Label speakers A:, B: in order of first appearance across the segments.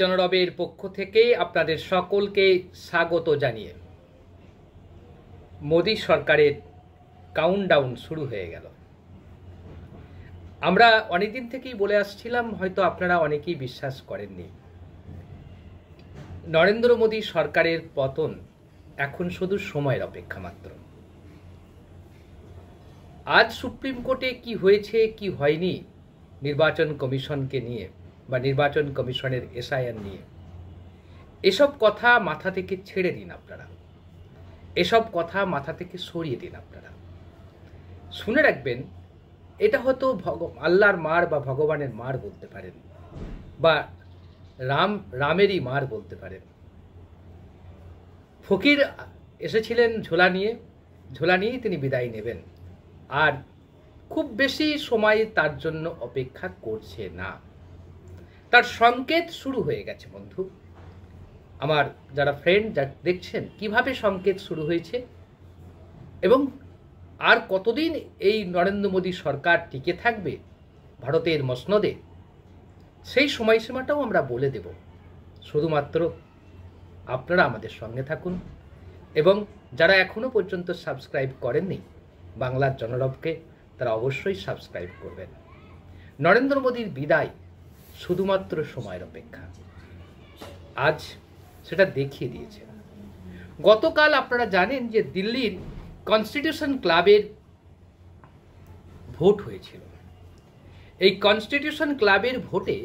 A: জনরবের পক্ষ থেকে আপনাদের সকলকে স্বাগত জানিয়ে মোদী সরকারের কাউন্টডাউন শুরু হয়ে গেল। আমরা অনেকদিন থেকেই বলে আসছিলাম, হয়তো আপনারা অনেকেই বিশ্বাস করেননি। নরেন্দ্র মোদী সরকারের পতন এখন শুধু সময়ের অপেক্ষা মাত্র। আজ সুপ্রিম কোর্টে কি হয়েছে কি হয়নি নির্বাচন কমিশনকে নিয়ে বা নির্বাচন কমিশনের এসআইআর নিয়ে, এসব কথা মাথা থেকে ছেড়ে দিন আপনারা, এসব কথা মাথা থেকে সরিয়ে দিন আপনারা। শুনে রাখবেন, এটা হয়তো আল্লাহর মার বা ভগবানের মার বলতে পারেন, বা রামেরই মার বলতে পারেন। ফকির এসেছিলেন ঝোলা নিয়েই তিনি বিদায় নেবেন, আর খুব বেশি সময় তার জন্য অপেক্ষা করছে না। তার সংকেত শুরু হয়ে গেছে বন্ধু। আমার যারা ফ্রেন্ড দেখছেন কিভাবে সংকেত শুরু হয়েছে, এবং আর কতদিন এই নরেন্দ্র মোদী সরকার টিকে থাকবে ভারতের মসনদে, সেই সময়সীমাটাও আমরা বলে দেব। শুধুমাত্র আপনারা আমাদের সঙ্গে থাকুন, এবং যারা এখনো পর্যন্ত সাবস্ক্রাইব করেননি বাংলার জনরবকে, তারা অবশ্যই সাবস্ক্রাইব করবেন। নরেন্দ্র মোদীর বিদায় শুধুমাত্র সময়ের অপেক্ষা, আজ সেটা দেখিয়ে দিয়েছে। গতকাল আপনারা জানেন যে দিল্লির কনস্টিটিউশন ক্লাবের ভোট হয়েছিল। এই কনস্টিটিউশন ক্লাবের ভোটে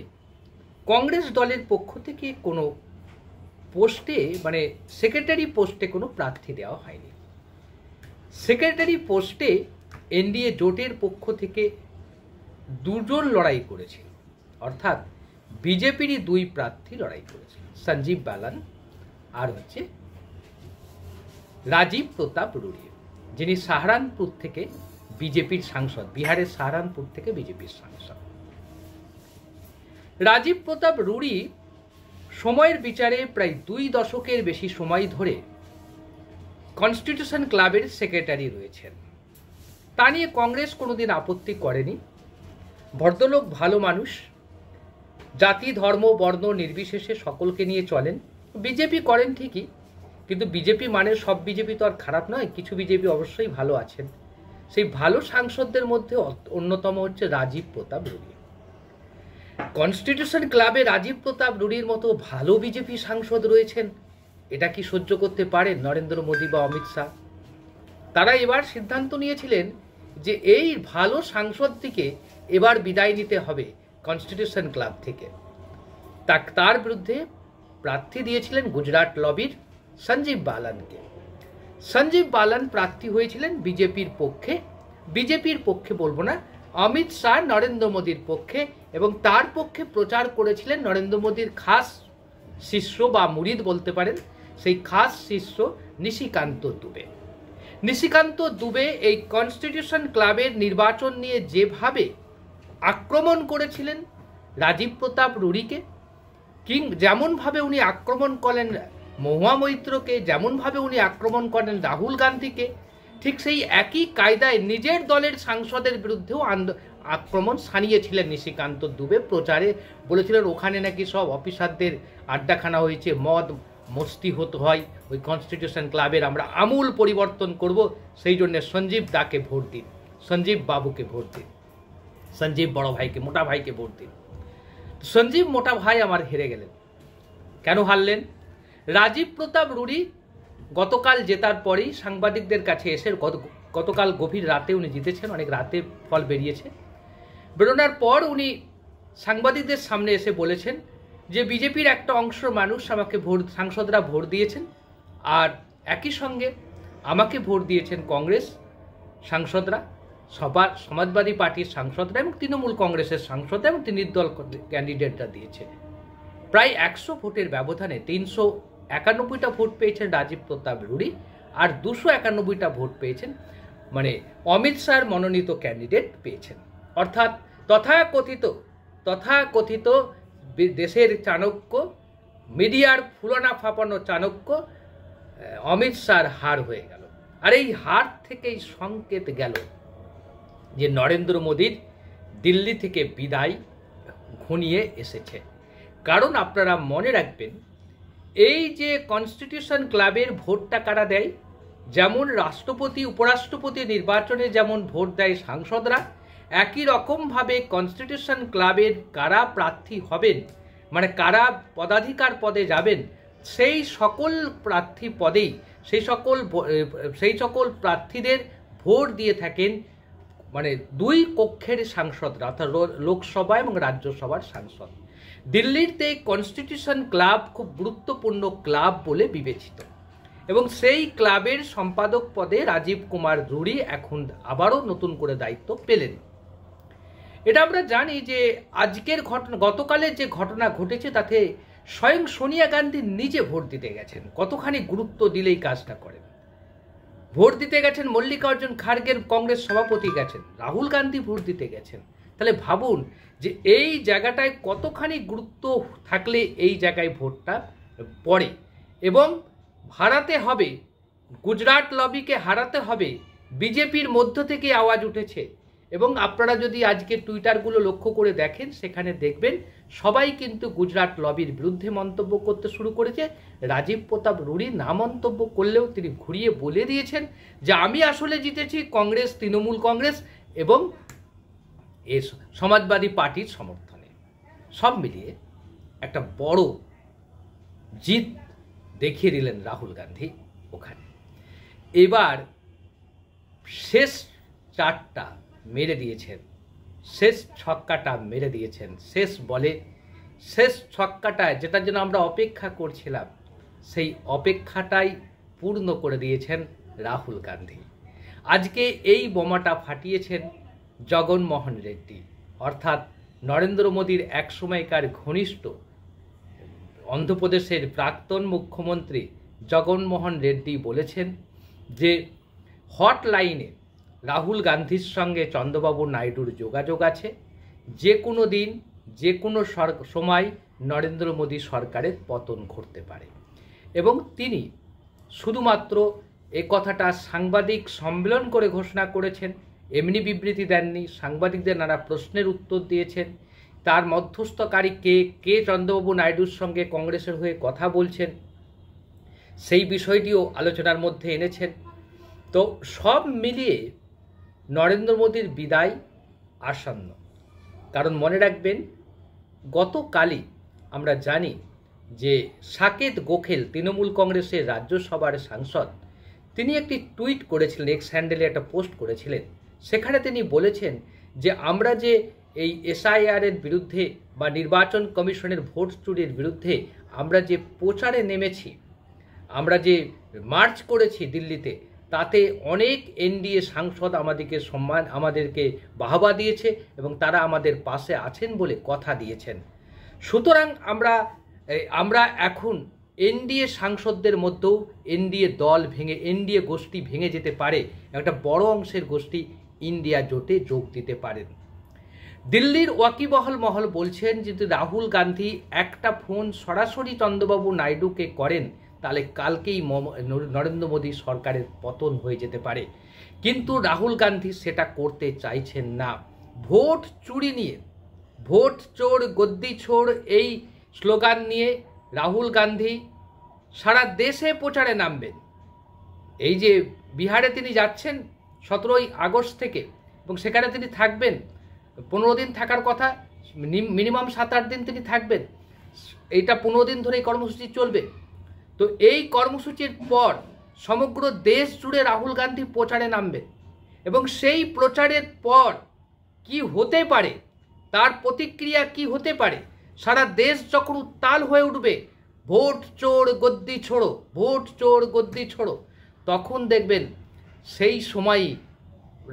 A: কংগ্রেস দলের পক্ষ থেকে কোনো পোস্টে, মানে সেক্রেটারি পোস্টে কোনো প্রার্থী দেওয়া হয়নি। সেক্রেটারি পোস্টে এনডিএ জোটের পক্ষ থেকে দুজন লড়াই করেছিল, অর্থাৎ বিজেপিরই দুই প্রার্থী লড়াই করেছিল, সঞ্জীব বালান আর হচ্ছে রাজীব প্রতাপ রুড়ি, যিনি সাহারানপুর থেকে বিজেপির সাংসদ, বিহারের সাহারানপুর থেকে বিজেপির সাংসদ। রাজীব প্রতাপ রুড়ি সময়ের বিচারে প্রায় 2 দশকের বেশি সময় ধরে কনস্টিটিউশন ক্লাবের সেক্রেটারি রয়েছেন। তা নিয়ে কংগ্রেস কোনোদিন আপত্তি করেনি। ভদ্রলোক ভালো মানুষ, জাতি ধর্ম বর্ণ নির্বিশেষে সকলকে নিয়ে চলেন। বিজেপি করেন ঠিকই, কিন্তু বিজেপি মানে সব বিজেপি তো আর খারাপ নয়, কিছু বিজেপি অবশ্যই ভালো আছেন। সেই ভালো সাংসদদের মধ্যে অন্যতম হচ্ছে রাজীব প্রতাপ রুড়ি। কনস্টিটিউশন ক্লাবে রাজীব প্রতাপ রুড়ির মতো ভালো বিজেপি সাংসদ রয়েছেন, এটা কি সহ্য করতে পারেন নরেন্দ্র মোদী বা অমিত শাহ? তারা এবার সিদ্ধান্ত নিয়েছিলেন যে এই ভালো সাংসদটিকে এবার বিদায় নিতে হবে কনস্টিটিউশন ক্লাব থেকে। তার বিরুদ্ধে প্রার্থী দিয়েছিলেন গুজরাট লবির সঞ্জীব বালানকে। সঞ্জীব বালান প্রার্থী হয়েছিলেন বিজেপির পক্ষে বলবো না, অমিত শাহ নরেন্দ্র মোদীর পক্ষে, এবং তার পক্ষে প্রচার করেছিলেন নরেন্দ্র মোদীর খাস শিষ্য বা মুরিদ বলতে পারেন, সেই খাস শিষ্য নিশিকান্ত দুবে। নিশিকান্ত দুবে এই কনস্টিটিউশন ক্লাবের নির্বাচন নিয়ে যেভাবে আক্রমণ করেছিলেন রাজীব প্রতাপ রুড়িকে, যেমনভাবে উনি আক্রমণ করেন মহুয়া মৈত্রকে, যেমনভাবে উনি আক্রমণ করেন রাহুল গান্ধীকে, ঠিক সেই একই কায়দায় নিজের দলের সাংসদের বিরুদ্ধেও আক্রমণ সানিয়েছিলেন নিশিকান্ত দুবে। প্রচারে বলেছিলেন ওখানে নাকি সব অফিসারদের আড্ডাখানা হয়েছে, মদ মস্তি হতে হয়, ওই কনস্টিটিউশন ক্লাবের আমরা আমূল পরিবর্তন করব, সেই জন্য সঞ্জীব দাকে ভোট দিন, সঞ্জীব বাবুকে ভোট দিন, সঞ্জীব বড় ভাইকে, মোটা ভাইকে ভোট দিন। সঞ্জীব মোটা ভাই আমার হেরে গেলেন। কেন হারলেন? রাজীব প্রতাপ রুড়ি গতকাল জেতার পরেই সাংবাদিকদের কাছে এসে, গতকাল গভীর রাতে উনি জিতেছেন, অনেক রাতে ফল বেরিয়েছে, বেরোনোর পর উনি সাংবাদিকদের সামনে এসে বলেছেন যে বিজেপির একটা অংশ মানুষ আমাকে সাংসদরা ভোট দিয়েছেন, আর একই সঙ্গে আমাকে ভোট দিয়েছেন কংগ্রেস সাংসদরা, সমাজবাদী পার্টির সাংসদরা এবং তৃণমূল কংগ্রেসের সাংসদরা এবং নির্দল ক্যান্ডিডেটরা দিয়েছে। প্রায় 100 ভোটের ব্যবধানে 391টা ভোট পেয়েছেন রাজীব প্রতাপ রুড়ি, আর 291টা ভোট পেয়েছেন মানে অমিত শাহর মনোনীত ক্যান্ডিডেট পেয়েছেন। অর্থাৎ তথাকথিত দেশের চাণক্য, মিডিয়ার ফুলনা ফাপানো চাণক্য অমিত শাহর হার হয়ে গেল। আর এই হার থেকেই সংকেত গেল যে নরেন্দ্র মোদীর দিল্লি থেকে বিদায় ঘনিয়ে এসেছে। কারণ আপনারা মনে রাখবেন, এই যে কনস্টিটিউশন ক্লাবের ভোটটা কারা দেয়, যেমন রাষ্ট্রপতি উপরাষ্ট্রপতি নির্বাচনে যেমন ভোট দেয় সাংসদরা, একই রকমভাবে কনস্টিটিউশন ক্লাবের কারা প্রার্থী হবেন, মানে কারা পদাধিকার পদে যাবেন, সেই সকল প্রার্থী পদেই সেই সকল প্রার্থীদের ভোট দিয়ে থাকেন মানে দুই কক্ষের সাংসদরা, অর্থাৎ লোকসভা এবং রাজ্যসভার সাংসদ। দিল্লিতে কনস্টিটিউশন ক্লাব খুব গুরুত্বপূর্ণ ক্লাব বলে বিবেচিত, এবং সেই ক্লাবের সম্পাদক পদে রাজীব কুমার রুড়ি এখন আবারও নতুন করে দায়িত্ব পেলেন। এটা আমরা জানি যে আজকের ঘটনা, গতকালের যে ঘটনা ঘটেছে তাতে স্বয়ং সোনিয়া গান্ধী নিজে ভোট দিতে গেছেন। কতখানি গুরুত্ব দিলেই কাজটা করেন। ভোট দিতে গেছেন মল্লিকার্জুন খাড়গের কংগ্রেস সভাপতি গেছেন, রাহুল গান্ধী ভোট দিতে গেছেন। তাহলে ভাবুন যে এই জায়গাটায় কতখানি গুরুত্ব থাকলে এই জায়গায় ভোটটা পড়ে, এবং হারাতে হবে, গুজরাট লবিকে হারাতে হবে, বিজেপির মধ্য থেকে আওয়াজ উঠেছে। এবং আপনারা যদি আজকে টুইটারগুলো লক্ষ্য করে দেখেন, সেখানে দেখবেন সবাই কিন্তু গুজরাট লবির বিরুদ্ধে মন্তব্য করতে শুরু করেছে। রাজীব প্রতাপ রুড়ি না মন্তব্য করলেও তিনি ঘুরিয়ে বলে দিয়েছেন যে আমি আসলে জিতেছি কংগ্রেস, তৃণমূল কংগ্রেস এবং এ সমাজবাদী পার্টির সমর্থনে। সব মিলিয়ে একটা বড় জিত দেখিয়ে দিলেন রাহুল গান্ধী ওখানে। এবার শেষ চারটা মেরে দিয়েছেন, শেষ ছক্কাটা মেরে দিয়েছেন। শেষ বলে শেষ ছক্কাটা, যেটার জন্য আমরা অপেক্ষা করছিলাম, সেই অপেক্ষাটাই পূর্ণ করে দিয়েছেন রাহুল গান্ধী। আজকে এই বোমাটা ফাটিয়েছেন জগনমোহন রেড্ডি, অর্থাৎ নরেন্দ্র মোদীর এক সময়কার ঘনিষ্ঠ অন্ধ্রপ্রদেশের প্রাক্তন মুখ্যমন্ত্রী জগনমোহন রেড্ডি বলেছেন যে হটলাইনে রাহুল গান্ধীর সঙ্গে চন্দ্রবাবু নাইডুর যোগাযোগ আছে, যে কোনো দিন যে কোনো সময় নরেন্দ্র মোদী সরকারের পতন ঘটতে পারে। এবং তিনি শুধুমাত্র এ কথাটা সাংবাদিক সম্মেলন করে ঘোষণা করেছেন, এমনি বিবৃতি দেননি। সাংবাদিকদের নানা প্রশ্নের উত্তর দিয়েছেন। তার মধ্যস্থকারী কে চন্দ্রবাবু নাইডুর সঙ্গে কংগ্রেসের হয়ে কথা বলছেন, সেই বিষয়টিও আলোচনার মধ্যে এনেছেন। তো সব মিলিয়ে নরেন্দ্র মোদীর বিদায় আসন্ন। কারণ মনে রাখবেন, গতকালই আমরা জানি যে সাকেত গোখেল, তৃণমূল কংগ্রেসের রাজ্যসভার সাংসদ, তিনি একটি টুইট করেছিলেন, এক্স হ্যান্ডেলে একটা পোস্ট করেছিলেন। সেখানে তিনি বলেছেন যে আমরা যে এই এসআইআরের বিরুদ্ধে বা নির্বাচন কমিশনের ভোট চুরির বিরুদ্ধে আমরা যে প্রচারে নেমেছি, আমরা যে মার্চ করেছি দিল্লিতে, তাতে অনেক এনডিএ সাংসদ আমাদেরকে বাহবা দিয়েছে এবং তারা আমাদের পাশে আছেন বলে কথা দিয়েছেন। সুতরাং আমরা এখন এনডিএ সাংসদদের মধ্যেও এনডিএ দল ভেঙে, এনডিএ গোষ্ঠী ভেঙে যেতে পারে, একটা বড় অংশের গোষ্ঠী ইন্ডিয়া জোটে যোগ দিতে পারেন। দিল্লির ওয়াকিবহাল মহল বলছেন যদি রাহুল গান্ধী একটা ফোন সরাসরি চন্দ্রবাবু নাইডুকে করেন, তাহলে কালকেই নরেন্দ্র মোদী সরকারের পতন হয়ে যেতে পারে। কিন্তু রাহুল গান্ধী সেটা করতে চাইছেন না। ভোট চুরি নিয়ে, ভোট চোর গদ্দি ছোড় এই স্লোগান নিয়ে রাহুল গান্ধী সারা দেশে প্রচারে নামবেন। এই যে বিহারে তিনি যাচ্ছেন 17ই আগস্ট থেকে, এবং সেখানে তিনি থাকবেন 15 দিন থাকার কথা, মিনিমাম 7-8 দিন তিনি থাকবেন। এইটা 15 দিন ধরে এই কর্মসূচি চলবে। তো এই কর্মসূচির পর সমগ্র দেশ জুড়ে রাহুল গান্ধী প্রচারে নামবেন, এবং সেই প্রচারের পর কি হতে পারে, তার প্রতিক্রিয়া কি হতে পারে, সারা দেশ যখন উত্তাল হয়ে উঠবে, ভোট চোর গদ্দি ছোড়ো, ভোট চোর গদ্দি ছোড়ো, তখন দেখবেন সেই সময়ই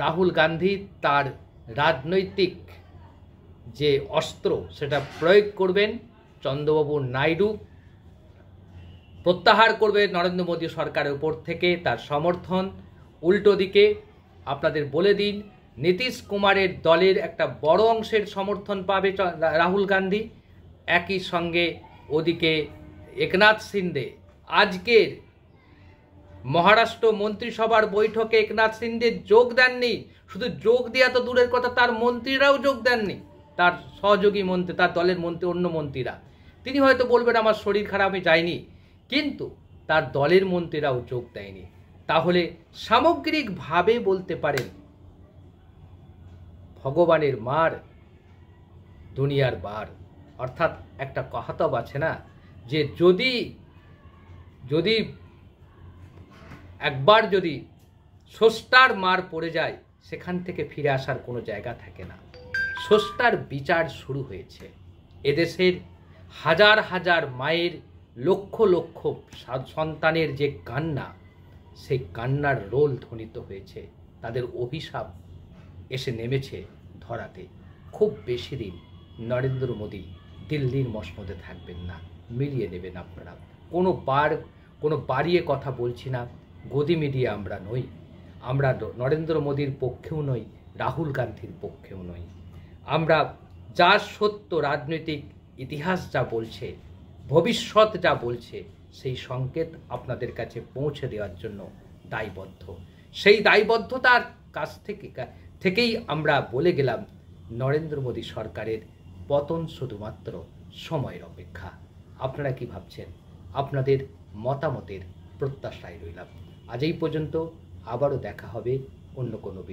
A: রাহুল গান্ধী তার রাজনৈতিক যে অস্ত্র সেটা প্রয়োগ করবেন। চন্দ্রবাবু নাইডু প্রত্যাহার করবে নরেন্দ্র মোদী সরকারের উপর থেকে তার সমর্থন। উল্টো দিকে আপনাদের বলে দিন, নীতিশ কুমারের দলের একটা বড় অংশের সমর্থন পাবে রাহুল গান্ধী। একই সঙ্গে ওদিকে একনাথ শিন্দে, আজকের মহারাষ্ট্র মন্ত্রিসভার বৈঠকে একনাথ শিন্দে যোগ দেননি। শুধু যোগ দেওয়া তো দূরের কথা, তার মন্ত্রীরাও যোগ দেননি, তার সহযোগী মন্ত্রী, তার দলের মন্ত্রী, অন্য মন্ত্রীরা। তিনি হয়তো বলবেন আমার শরীর খারাপ, আমি যাইনি, কিন্তু তার দলের মন্ত্রীরাও যোগ দেয়নি। তাহলে সামগ্রিকভাবে বলতে পারেন ভগবানের মার দুনিয়ার বার। অর্থাৎ একটা কহাতব আছে না, যে যদি একবার যদি স্রষ্টার মার পড়ে যায়, সেখান থেকে ফিরে আসার কোনো জায়গা থাকে না। স্রষ্টার বিচার শুরু হয়েছে। এদেশের হাজার হাজার মায়ের, লক্ষ লক্ষ সন্তানের যে কান্না, সেই কান্নার রোল ধ্বনিত হয়েছে। তাদের অভিশাপ এসে নেমেছে ধরাতে। খুব বেশি দিন নরেন্দ্র মোদী দিল্লির মসনদে থাকবেন না, মিলিয়ে নেবেন আপনারা। কোনো বাড়িয়ে কথা বলছি না, গদি মিডিয়া আমরা নই। আমরা নরেন্দ্র মোদীর পক্ষেও নই, রাহুল গান্ধীর পক্ষেও নই। আমরা যা সত্য, রাজনৈতিক ইতিহাস যা বলছে, ভবিষ্যৎ যা বলছে, সেই সংকেত আপনাদের কাছে পৌঁছে দেওয়ার জন্য দায়বদ্ধ। সেই দায়বদ্ধতার কাছ থেকেই আমরা বলে গেলাম, নরেন্দ্র মোদী সরকারের পতন শুধুমাত্র সময়ের অপেক্ষা। আপনারা কি ভাবছেন? আপনাদের মতামতের প্রত্যাশায় রইলাম। আজ এই পর্যন্ত, আবারও দেখা হবে অন্য কোনো বিষয়।